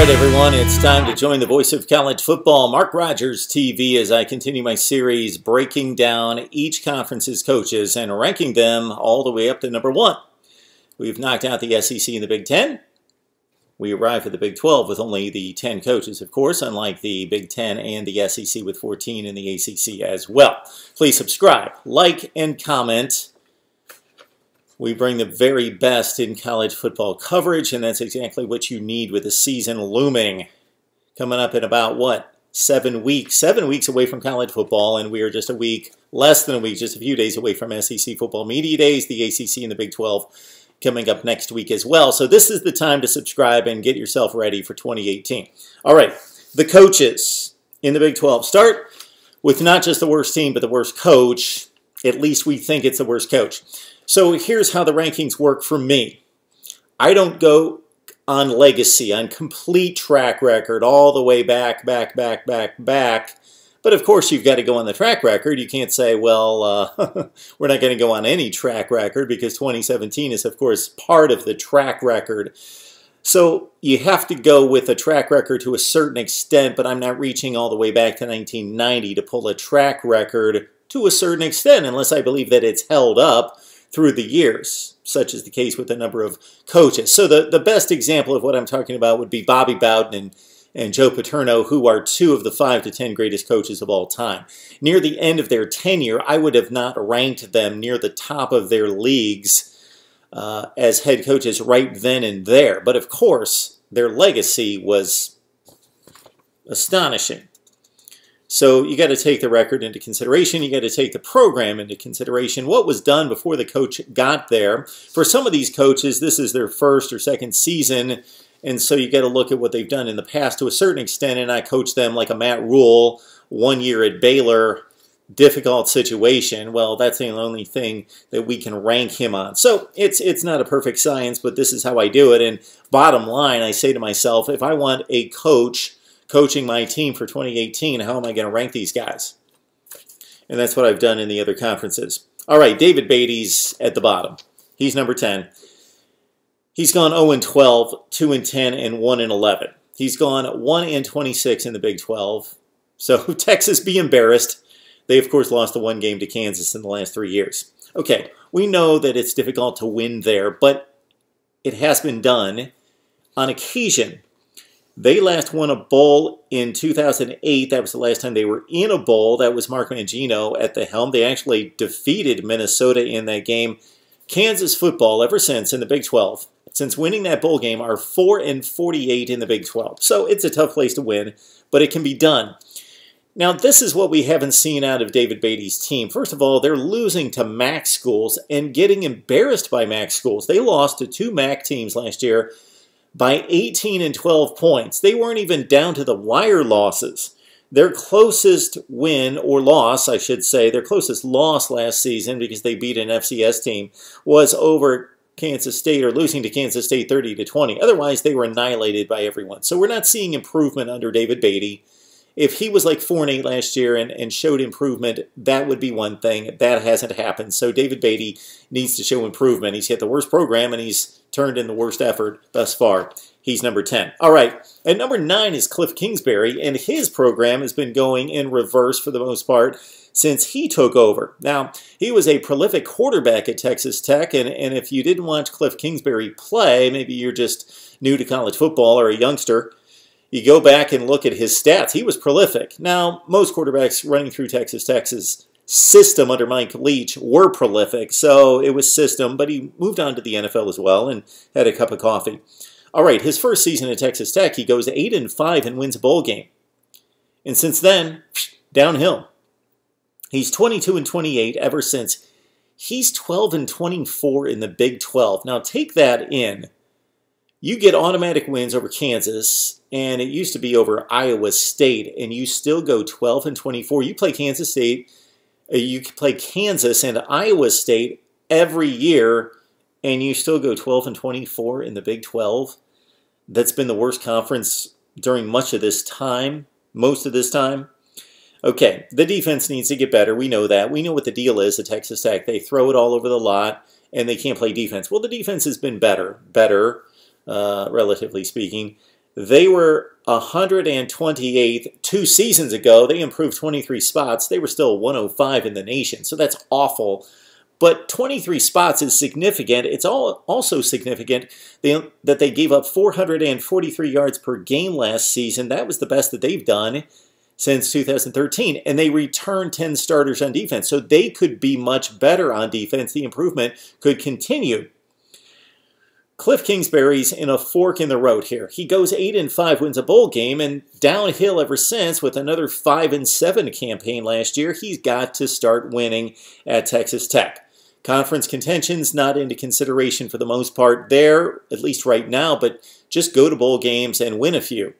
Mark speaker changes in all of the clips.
Speaker 1: right, everyone, it's time to join the voice of college football, Mark Rogers TV, as I continue my series breaking down each conference's coaches and ranking them all the way up to number 1. We've knocked out the SEC and the Big Ten. We arrive at the Big 12 with only the 10 coaches, of course, unlike the Big 10 and the SEC with 14 and the ACC as well. Please subscribe, like, and comment. We bring the very best in college football coverage, and that's exactly what you need with the season looming. Coming up in about, what, 7 weeks? 7 weeks away from college football, and we are just a week, less than a week, just a few days away from SEC football media days, the ACC and the Big 12 coming up next week as well. So this is the time to subscribe and get yourself ready for 2018. All right, the coaches in the Big 12 start with not just the worst team, but the worst coach. At least we think it's the worst coach. So here's how the rankings work for me. I don't go on legacy, on complete track record, all the way back. But of course, you've got to go on the track record. You can't say, well, we're not going to go on any track record because 2017 is, of course, part of the track record. So you have to go with a track record to a certain extent, but I'm not reaching all the way back to 1990 to pull a track record to a certain extent, unless I believe that it's held up through the years, such is the case with a number of coaches. So the best example of what I'm talking about would be Bobby Bowden and Joe Paterno, who are 2 of the 5 to 10 greatest coaches of all time. Near the end of their tenure, I would have not ranked them near the top of their leagues as head coaches right then and there. But of course, their legacy was astonishing. So you got to take the record into consideration. You got to take the program into consideration. What was done before the coach got there? For some of these coaches, this is their first or second season, and so you got to look at what they've done in the past to a certain extent. And I coached them like a Matt RHULE, 1 year at Baylor, difficult situation. Well, that's the only thing that we can rank him on. So it's not a perfect science, but this is how I do it. And bottom line, I say to myself, if I want a coach coaching my team for 2018, how am I going to rank these guys? And that's what I've done in the other conferences. All right, David Beatty's at the bottom. He's number 10. He's gone 0-12, 2-10, and 1-11. He's gone 1-26 in the Big 12. So Texas, be embarrassed. They, of course, lost the 1 game to Kansas in the last 3 years. Okay, we know that it's difficult to win there, but it has been done on occasion. They last won a bowl in 2008. That was the last time they were in a bowl. That was Mark Mangino at the helm. They actually defeated Minnesota in that game. Kansas football, ever since in the Big 12, since winning that bowl game, are 4-48 in the Big 12. So it's a tough place to win, but it can be done. Now, this is what we haven't seen out of David Beatty's team. First of all, they're losing to MAC schools and getting embarrassed by MAC schools. They lost to 2 MAC teams last year by 18 and 12 points. They weren't even down to the wire losses. Their closest win, or loss, I should say, their closest loss last season, because they beat an FCS team, was over Kansas State, or losing to Kansas State 30-20. Otherwise, they were annihilated by everyone. So we're not seeing improvement under David Beatty. If he was like 4-8 last year and showed improvement, that would be one thing. That hasn't happened. So David Beatty needs to show improvement. He's got the worst program, and he's turned in the worst effort thus far. He's number 10. All right, at number 9 is Kliff Kingsbury, and his program has been going in reverse for the most part since he took over. Now, he was a prolific quarterback at Texas Tech, and if you didn't watch Kliff Kingsbury play, maybe you're just new to college football or a youngster, you go back and look at his stats. He was prolific. Now, most quarterbacks running through Texas system under Mike Leach were prolific, so it was system, but he moved on to the NFL as well and had a cup of coffee. All right, his first season at Texas Tech, he goes 8-5 and wins a bowl game. And since then, downhill. He's 22-28 ever since. He's 12-24 in the Big 12. Now, take that in. You get automatic wins over Kansas, and it used to be over Iowa State, and you still go 12-24. You play Kansas State, you play Kansas and Iowa State every year, and you still go 12-24 in the Big 12. That's been the worst conference during much of this time, most of this time. Okay, the defense needs to get better. We know that. We know what the deal is at Texas Tech. They throw it all over the lot, and they can't play defense. Well, the defense has been better, relatively speaking. They were 128th 2 seasons ago. They improved 23 spots. They were still 105 in the nation, so that's awful. But 23 spots is significant. It's also significant that they gave up 443 yards per game last season. That was the best that they've done since 2013. And they returned 10 starters on defense. So they could be much better on defense. The improvement could continue. Kliff Kingsbury's in a fork in the road here. He goes 8-5, wins a bowl game, and downhill ever since with another 5-7 campaign last year. He's got to start winning at Texas Tech. Conference contention's not into consideration for the most part there, at least right now, but just go to bowl games and win a few.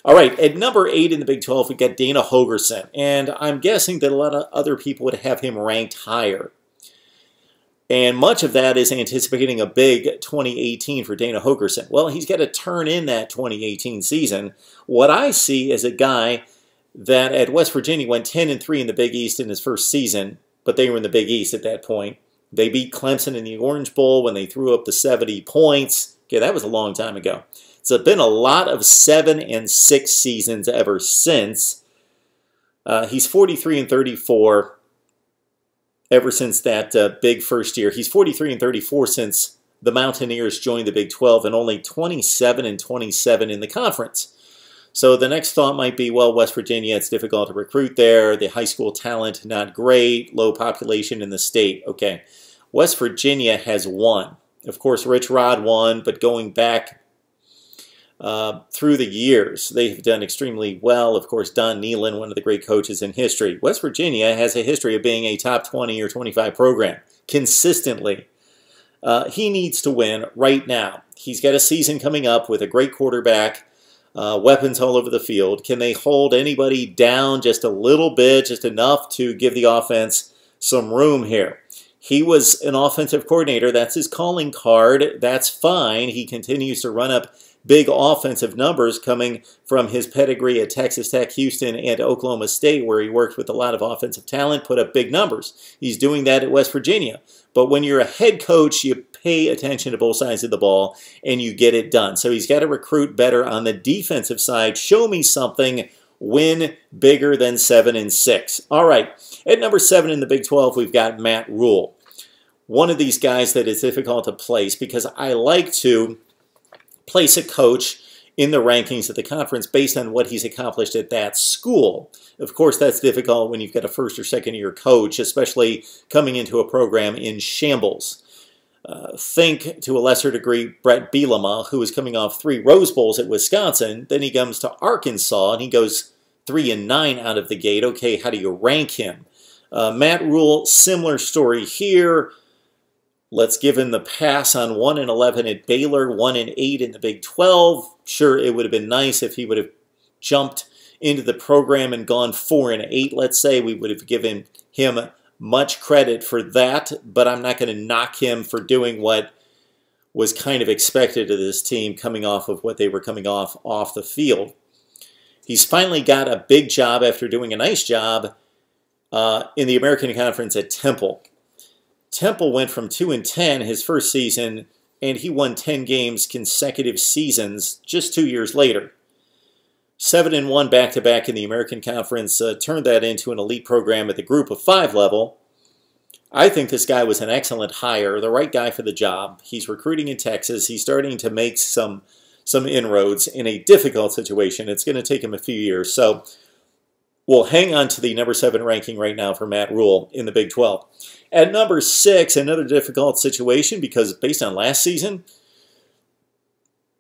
Speaker 1: All right, at number 8 in the Big 12, we've got Dana Holgorsen, and I'm guessing that a lot of other people would have him ranked higher. And much of that is anticipating a big 2018 for Dana Holgorsen. Well, he's got to turn in that 2018 season. What I see is a guy that at West Virginia went 10-3 in the Big East in his first season, but they were in the Big East at that point. They beat Clemson in the Orange Bowl when they threw up the 70 points. Okay, that was a long time ago. So it's been a lot of 7-6 seasons ever since. He's 43-34 ever since that big first year. He's 43-34 since the Mountaineers joined the Big 12 and only 27-27 in the conference. So the next thought might be, well, West Virginia, it's difficult to recruit there. The high school talent, not great. Low population in the state. Okay, West Virginia has won. Of course, Rich Rod won, but going back through the years, they have done extremely well. Of course, Don Nehlen, one of the great coaches in history. West Virginia has a history of being a top 20 or 25 program consistently. He needs to win right now. He's got a season coming up with a great quarterback. Weapons all over the field. Can they hold anybody down just a little bit, just enough to give the offense some room here? He was an offensive coordinator. That's his calling card. That's fine. He continues to run up big offensive numbers coming from his pedigree at Texas Tech, Houston, and Oklahoma State, where he worked with a lot of offensive talent, put up big numbers. He's doing that at West Virginia. But when you're a head coach, you pay attention to both sides of the ball, and you get it done. So he's got to recruit better on the defensive side. Show me something. Win bigger than 7-6. All right, at number 7 in the Big 12, we've got Matt Rhule. One of these guys that is difficult to place because I like to place a coach in the rankings of the conference based on what he's accomplished at that school. Of course, that's difficult when you've got a first or second year coach, especially coming into a program in shambles. Think, to a lesser degree, Brett Bielema, who is coming off 3 Rose Bowls at Wisconsin. Then he comes to Arkansas, and he goes 3-9 out of the gate. Okay, how do you rank him? Matt Rhule, similar story here. Let's give him the pass on 1-11 at Baylor, 1-8 in the Big 12. Sure, it would have been nice if he would have jumped into the program and gone 4-8, let's say. We would have given him much credit for that, but I'm not going to knock him for doing what was kind of expected of this team coming off of what they were coming off the field. He's finally got a big job after doing a nice job in the American Conference at Temple. Temple went from 2-10 his first season, and he won 10 games consecutive seasons just 2 years later. 7-1 back-to-back in the American Conference turned that into an elite program at the Group of 5 level. I think this guy was an excellent hire, the right guy for the job. He's recruiting in Texas. He's starting to make some inroads in a difficult situation. It's going to take him a few years. So we'll hang on to the number 7 ranking right now for Matt Rhule in the Big 12. At number 6, another difficult situation because based on last season,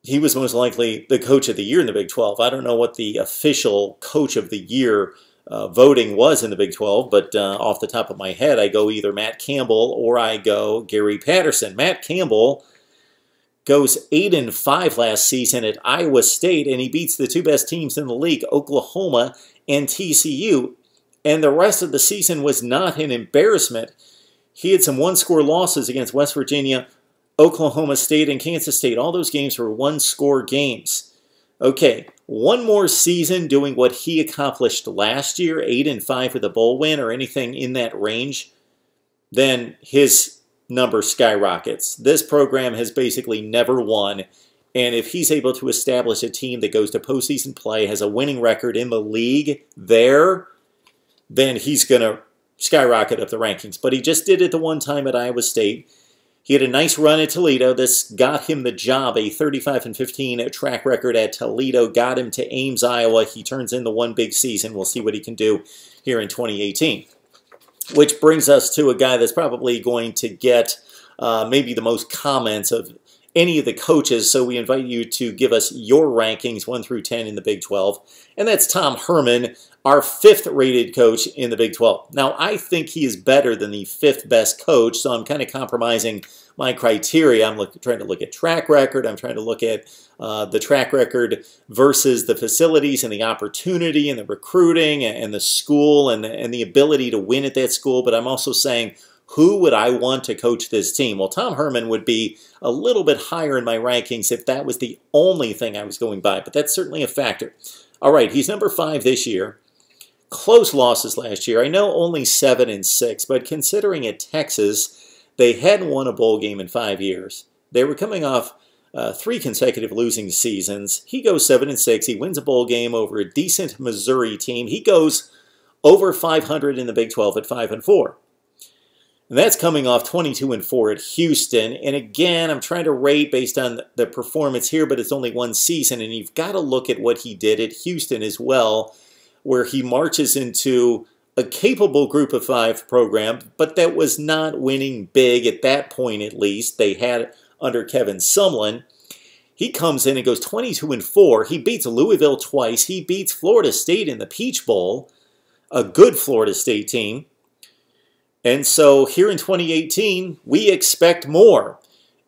Speaker 1: he was most likely the coach of the year in the Big 12. I don't know what the official coach of the year voting was in the Big 12, but off the top of my head, I go either Matt Campbell or I go Gary Patterson. Matt Campbell goes 8-5 last season at Iowa State, and he beats the 2 best teams in the league, Oklahoma and TCU. And the rest of the season was not an embarrassment. He had some one-score losses against West Virginia, Oklahoma State, and Kansas State. All those games were one-score games. Okay, one more season doing what he accomplished last year, 8-5 with a bowl win or anything in that range, then his number skyrockets. This program has basically never won And if he's able to establish a team that goes to postseason play, has a winning record in the league there, then he's going to skyrocket up the rankings. But he just did it the one time at Iowa State. He had a nice run at Toledo. This got him the job, a 35-15 track record at Toledo. Got him to Ames, Iowa. He turns in the one big season. We'll see what he can do here in 2018. Which brings us to a guy that's probably going to get maybe the most comments of any of the coaches. So we invite you to give us your rankings 1 through 10 in the Big 12. And that's Tom Herman, our 5th rated coach in the Big 12. Now, I think he is better than the 5th best coach, so I'm kind of compromising my criteria. I'm trying to look at track record. I'm trying to look at the track record versus the facilities and the opportunity and the recruiting and the school and the ability to win at that school. But I'm also saying, who would I want to coach this team? Well, Tom Herman would be a little bit higher in my rankings if that was the only thing I was going by, but that's certainly a factor. All right, he's number 5 this year. Close losses last year. I know only 7-6, but considering at Texas, they hadn't won a bowl game in 5 years. They were coming off 3 consecutive losing seasons. He goes 7-6. He wins a bowl game over a decent Missouri team. He goes over 500 in the Big 12 at 5-4. And that's coming off 22-4 at Houston. And again, I'm trying to rate based on the performance here, but it's only one season. And you've got to look at what he did at Houston as well, where he marches into a capable group of 5 program, but that was not winning big at that point at least. They had under Kevin Sumlin. He comes in and goes 22-4. He beats Louisville twice. He beats Florida State in the Peach Bowl, a good Florida State team. And so here in 2018, we expect more.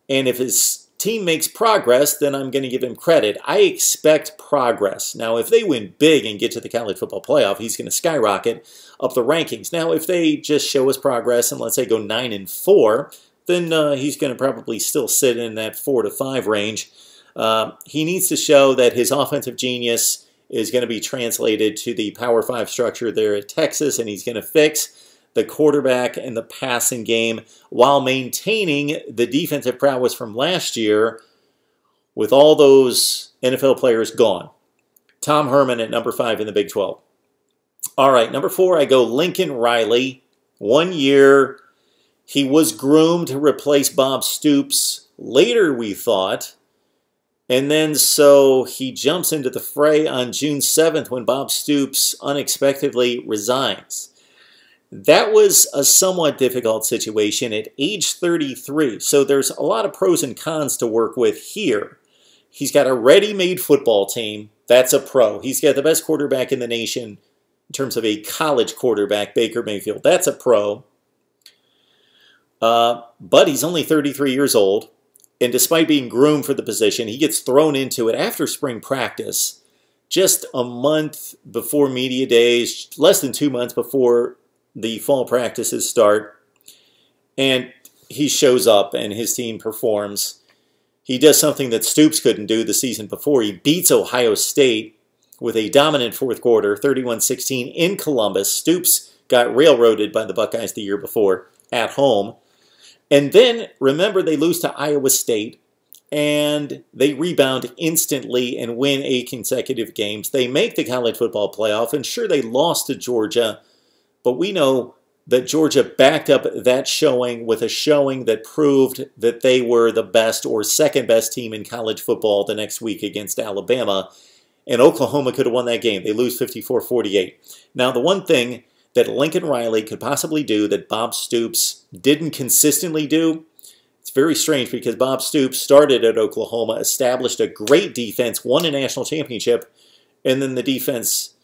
Speaker 1: And if his team makes progress, then I'm going to give him credit. I expect progress. Now, if they win big and get to the college football playoff, he's going to skyrocket up the rankings. Now, if they just show us progress and let's say go 9-4, then he's going to probably still sit in that 4-5 range. He needs to show that his offensive genius is going to be translated to the Power 5 structure there at Texas, and he's going to fix the quarterback and the passing game while maintaining the defensive prowess from last year with all those NFL players gone. Tom Herman at number 5 in the Big 12. All right, number 4, I go Lincoln Riley. 1 year, he was groomed to replace Bob Stoops. Later, we thought. And then so he jumps into the fray on June 7th when Bob Stoops unexpectedly resigns. That was a somewhat difficult situation at age 33, so there's a lot of pros and cons to work with here. He's got a ready-made football team. That's a pro. He's got the best quarterback in the nation in terms of a college quarterback, Baker Mayfield. That's a pro. But he's only 33 years old, and despite being groomed for the position, he gets thrown into it after spring practice, just a month before media days, less than 2 months before the fall practices start, and he shows up and his team performs. He does something that Stoops couldn't do the season before. He beats Ohio State with a dominant fourth quarter, 31-16 in Columbus. Stoops got railroaded by the Buckeyes the year before at home. And then, remember, they lose to Iowa State, and they rebound instantly and win 8 consecutive games. They make the college football playoff, and sure, they lost to Georgia, but we know that Georgia backed up that showing with a showing that proved that they were the best or second best team in college football the next week against Alabama. And Oklahoma could have won that game. They lose 54-48. Now, the one thing that Lincoln Riley could possibly do that Bob Stoops didn't consistently do, it's very strange because Bob Stoops started at Oklahoma, established a great defense, won a national championship, and then the defense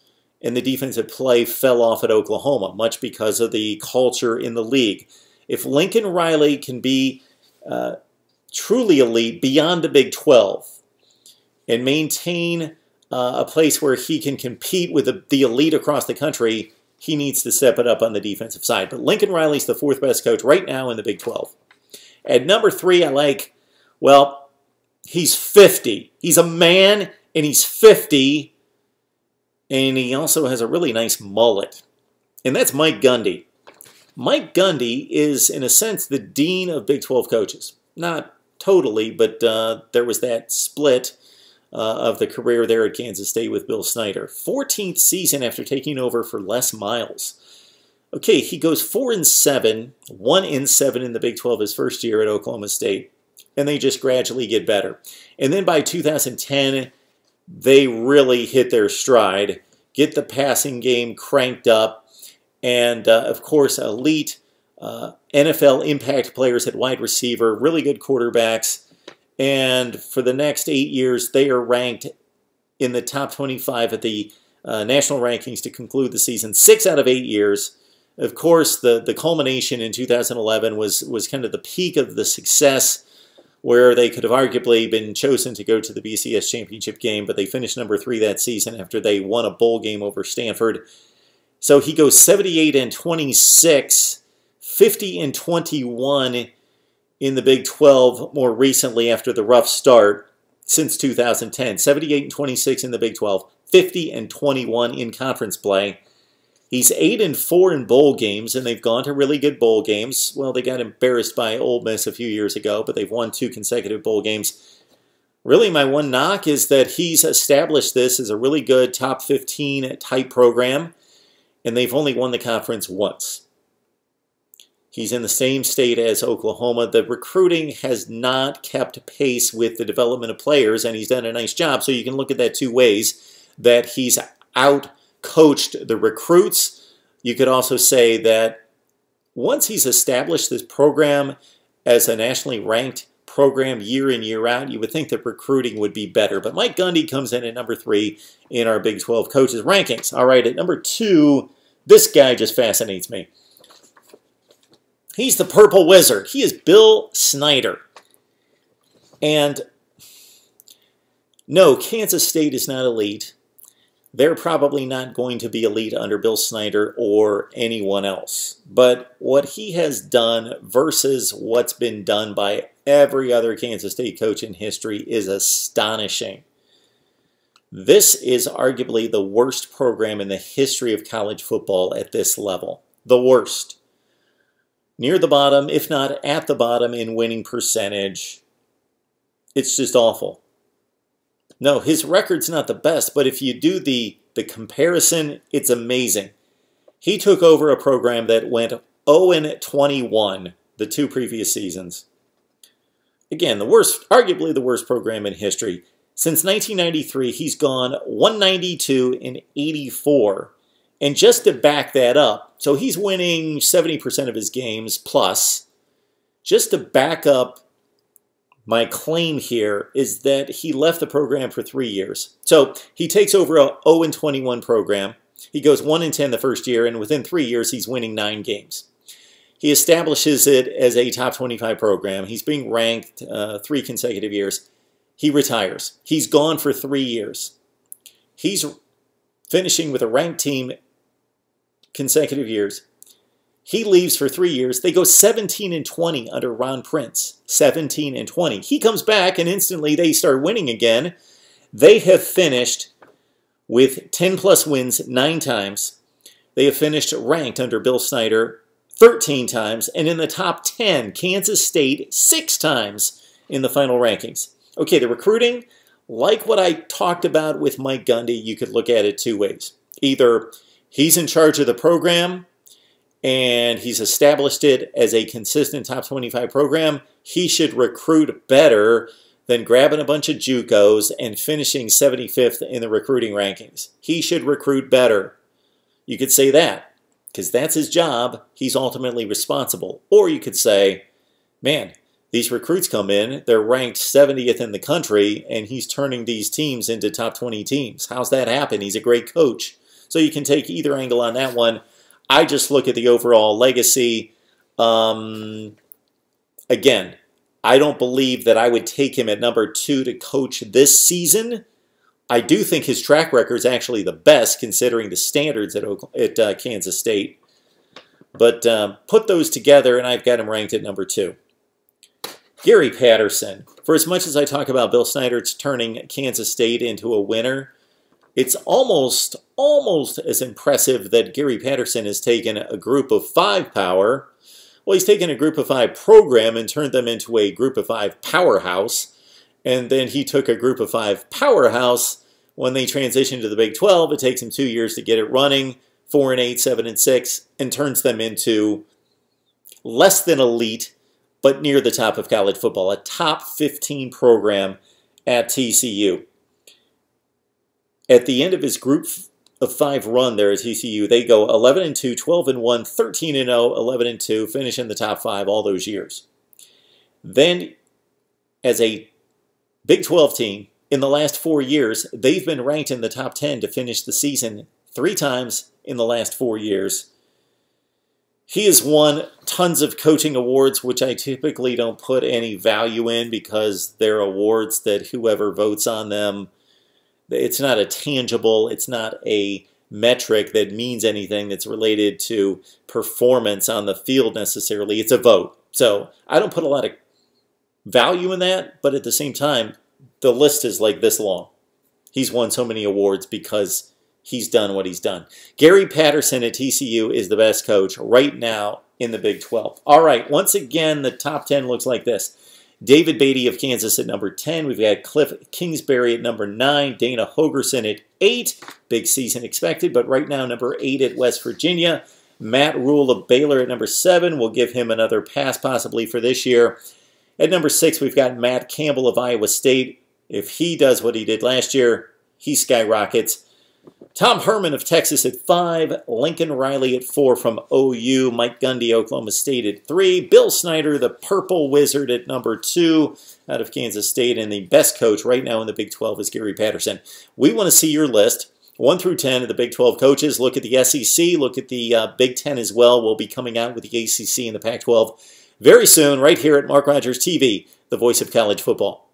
Speaker 1: and the defensive play fell off at Oklahoma, much because of the culture in the league. If Lincoln Riley can be truly elite beyond the Big 12 and maintain a place where he can compete with the elite across the country, he needs to step it up on the defensive side. But Lincoln Riley's the 4th best coach right now in the Big 12. At number 3, I like, well, he's 50. He's a man, and he's 50. And he also has a really nice mullet. And that's Mike Gundy. Mike Gundy is, in a sense, the dean of Big 12 coaches. Not totally, but there was that split of the career there at Kansas State with Bill Snyder. 14th season after taking over for Les Miles. Okay, he goes 4-7, 1-7 in the Big 12 his first year at Oklahoma State, and they just gradually get better. And then by 2010, they really hit their stride, get the passing game cranked up, and of course, elite NFL impact players at wide receiver, really good quarterbacks. And for the next 8 years, they are ranked in the top 25 at the national rankings to conclude the season, 6 out of 8 years. Of course, the culmination in 2011 was kind of the peak of the success, where they could have arguably been chosen to go to the BCS championship game, but they finished number 3 that season after they won a bowl game over Stanford. So he goes 78-26, 50-21 in the Big 12 more recently after the rough start since 2010. 78-26 in the Big 12, 50-21 in conference play. He's 8-4 in bowl games, and they've gone to really good bowl games. Well, they got embarrassed by Ole Miss a few years ago, but they've won 2 consecutive bowl games. Really, my one knock is that he's established this as a really good top 15 type program, and they've only won the conference once. He's in the same state as Oklahoma. The recruiting has not kept pace with the development of players, and he's done a nice job. So you can look at that 2 ways, that he's out-coached the recruits. You could also say that once he's established this program as a nationally ranked program year in, year out, you would think that recruiting would be better. But Mike Gundy comes in at number 3 in our Big 12 coaches rankings. All right, at number 2, this guy just fascinates me. He's the Purple Wizard. He is Bill Snyder. And no, Kansas State is not elite. They're probably not going to be elite under Bill Snyder or anyone else. But what he has done versus what's been done by every other Kansas State coach in history is astonishing. This is arguably the worst program in the history of college football at this level. The worst. Near the bottom, if not at the bottom in winning percentage. It's just awful. No, his record's not the best, but if you do the comparison, it's amazing. He took over a program that went 0-21 the 2 previous seasons. Again, arguably the worst program in history. Since 1993, he's gone 192-84. And just to back that up, so he's winning 70% of his games plus. Just to back up my claim here is that he left the program for 3 years. So he takes over a 0-21 program. He goes 1-10 the first year, and within 3 years, he's winning 9 games. He establishes it as a top 25 program. He's being ranked 3 consecutive years. He retires. He's gone for 3 years. He's finishing with a ranked team consecutive years. He leaves for 3 years. They go 17-20 under Ron Prince. 17-20. He comes back, and instantly they start winning again. They have finished with 10-plus wins 9 times. They have finished ranked under Bill Snyder 13 times, and in the top 10, Kansas State 6 times in the final rankings. Okay, the recruiting, like what I talked about with Mike Gundy, you could look at it 2 ways. Either he's in charge of the program, and he's established it as a consistent top 25 program. He should recruit better than grabbing a bunch of JUCOs and finishing 75th in the recruiting rankings. He should recruit better. You could say that, because that's his job. He's ultimately responsible. Or you could say, man, these recruits come in, they're ranked 70th in the country, and he's turning these teams into top 20 teams. How's that happen? He's a great coach. So you can take either angle on that one. I just look at the overall legacy. Again, I don't believe that I would take him at number 2 to coach this season. I do think his track record is actually the best considering the standards at Kansas State. But put those together, and I've got him ranked at number 2. Gary Patterson. For as much as I talk about Bill Snyder turning Kansas State into a winner, it's almost as impressive that Gary Patterson has taken a group of 5 power, Well, he's taken a group of 5 program and turned them into a group of 5 powerhouse. And then he took a group of 5 powerhouse. When they transitioned to the Big 12, it takes him 2 years to get it running, 4-8, 7-6, and turns them into less than elite, but near the top of college football, a top 15 program at TCU. At the end of his group of 5 run there at TCU, they go 11-2, 12-1, 13-0, 11-2, finish in the top 5 all those years. Then, as a Big 12 team, in the last 4 years, they've been ranked in the top 10 to finish the season 3 times in the last 4 years. He has won tons of coaching awards, which I typically don't put any value in because they're awards that whoever votes on them, it's not a tangible, it's not a metric that means anything that's related to performance on the field necessarily. It's a vote. So I don't put a lot of value in that, but at the same time, the list is like this long. He's won so many awards because he's done what he's done. Gary Patterson at TCU is the best coach right now in the Big 12. All right, once again, the top 10 looks like this. David Beatty of Kansas at number 10. We've got Kliff Kingsbury at number 9. Dana Holgorsen at 8. Big season expected, but right now number 8 at West Virginia. Matt RHULE of Baylor at number 7. We'll give him another pass possibly for this year. At number 6, we've got Matt Campbell of Iowa State. If he does what he did last year, he skyrockets. Tom Herman of Texas at 5. Lincoln Riley at 4 from OU. Mike Gundy, Oklahoma State at 3. Bill Snyder, the Purple Wizard, at number 2 out of Kansas State. And the best coach right now in the Big 12 is Gary Patterson. We want to see your list, 1 through 10 of the Big 12 coaches. Look at the SEC. Look at the Big 10 as well. We'll be coming out with the ACC and the Pac-12 very soon right here at Mark Rogers TV, the voice of college football.